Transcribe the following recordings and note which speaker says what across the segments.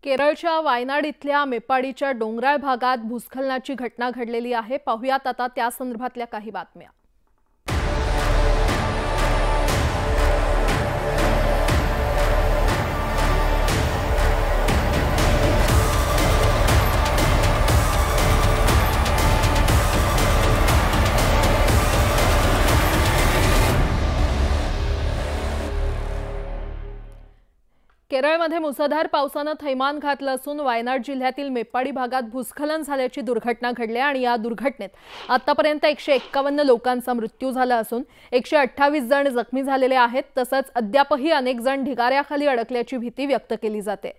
Speaker 1: केरळच्या वायनाड इथल्या मेप्पाडीच्या डोंगराळ भागात भूस्खलनाची घटना घडलेली आहे। पाहुयात आता त्या संदर्भातल्या काही बातम्या। केरळमध्ये मुसळधार पावसाने थैमान घातलं असून वायनाड जिल्ह्यातील मेप्पाडी भागात भूस्खलन झाल्याची दुर्घटना घडली आणि या दुर्घटनेत आतापर्यंत 151 लोकांचा मृत्यू झाला असून 128 जण जखमी झालेले आहेत। तसंच अद्यापही अनेक जण ढिगाऱ्याखाली अडकल्याची भीती व्यक्त केली जाते।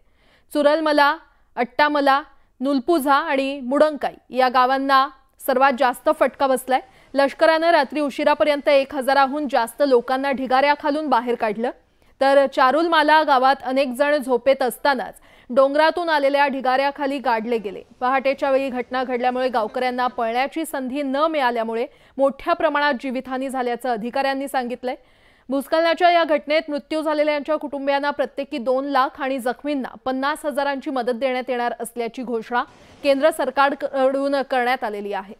Speaker 1: चुरलमला, अट्टामला, नुलपुझा आणि मुडंकाई या गावांना सर्वात जास्त फटका बसलाय। लष्कराने रात्री उशिरापर्यंत 1000हून जास्त लोकांना ढिगाऱ्याखालून बाहेर काढलं, तर चारुलमाला गावात अनेक जण झोपेत असतानाच डोंगरातून आलेल्या ढिगाऱ्याखाली गाडले गेले। पहाटेच्या वेळी घटना घडल्यामुळे गावकऱ्यांना पळण्याची संधी न मिळाल्यामुळे मोठ्या प्रमाणात जीवितहानी झाल्याचं अधिकाऱ्यांनी सांगितलंय। भूस्खलनाच्या या घटनेत मृत्यू झालेल्यांच्या कुटुंबियांना प्रत्येकी 2 लाख आणि जखमींना 50,000ची मदत देण्यात येणार असल्याची घोषणा केंद्र सरकारकडून करण्यात आलेली आहे।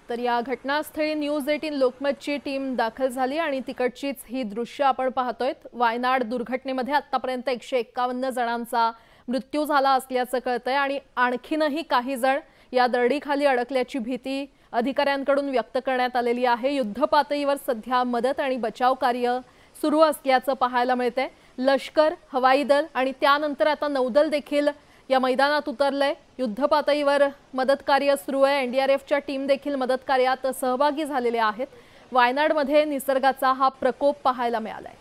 Speaker 1: तर या घटनास्थळी न्यूज 18 लोकमतची टीम दाखल झाली आणि तिकडचीच ही दृश्य आपण पाहतोय। वायनाड दुर्घटनेमध्ये आतापर्यंत 151 जणांचा मृत्यू झाला असल्याचं कळतंय आणि आणखीनही काही जण या दरडीखाली अडकल्याची भीती अधिकाऱ्यांकडून व्यक्त करण्यात आलेली आहे। युद्ध पातळीवर सध्या मदत आणि बचाव कार्य सुरू असल्याचं पाहायला मिळतंय। लष्कर, हवाई दल आणि त्यानंतर आता नौदल देखील या मैदानात उतरलंय। युद्ध पातळीवर मदत कार्य सुरू आहे। एनडीआरएफच्या टीम देखील मदत कार्यात सहभागी झालेले आहेत। वायनाडमध्ये निसर्गाचा हा प्रकोप पाहायला मिळालाय।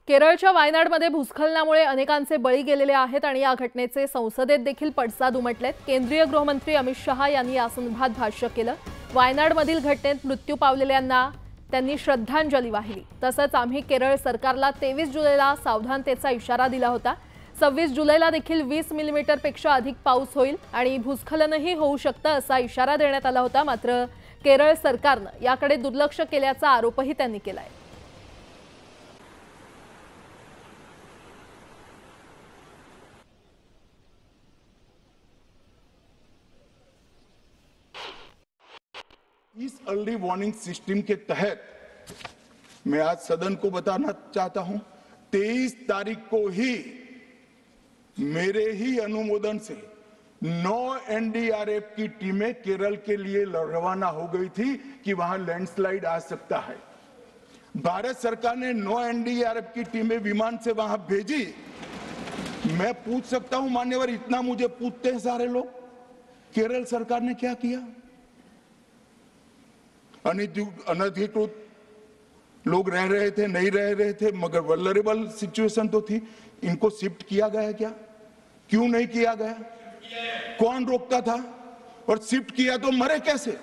Speaker 1: केरळच्या वायनाडमध्ये भूस्खलनामुळे अनेकांचे बळी गेलेले आहेत आणि या घटनेचे संसदेत देखील पडसाद उमटलेत। केंद्रीय गृहमंत्री अमित शहा यांनी या संदर्भात भाष्य केलं। वायनाडमधील घटनेत मृत्यू पावलेल्यांना त्यांनी श्रद्धांजली वाहिली। तसंच आम्ही केरळ सरकारला 23 जुलैला सावधानतेचा इशारा दिला होता। 26 जुलैला देखील 20 मिलीमीटरपेक्षा अधिक पाऊस होईल आणि भूस्खलनही होऊ शकतं असा इशारा देण्यात आला होता। मात्र केरळ सरकारने याकडे दुर्लक्ष केल्याचा आरोपही त्यांनी केलाय।
Speaker 2: इस अर्ली वार्निंग सिस्टम के तहत मैं आज सदन को बताना चाहता हूं, 23 तारीख को ही मेरे ही अनुमोदन से 9 एनडीआरएफ की टीमें केरल के लिए रवाना हो गई थी कि वहां लैंडस्लाइड आ सकता है। भारत सरकार ने 9 एनडीआरएफ की टीमें विमान से वहां भेजी। मैं पूछ सकता हूं मान्यवर, इतना मुझे पूछते हैं सारे लोग, केरल सरकार ने क्या किया? अनधिकृत लोग रह रहे थे, नहीं रह रहे थे, मगर वल्नरेबल सिचुएशन तो थी। इनको शिफ्ट किया गया क्या? क्यों नहीं किया गया? कौन रोकता था? और शिफ्ट किया तो मरे कैसे?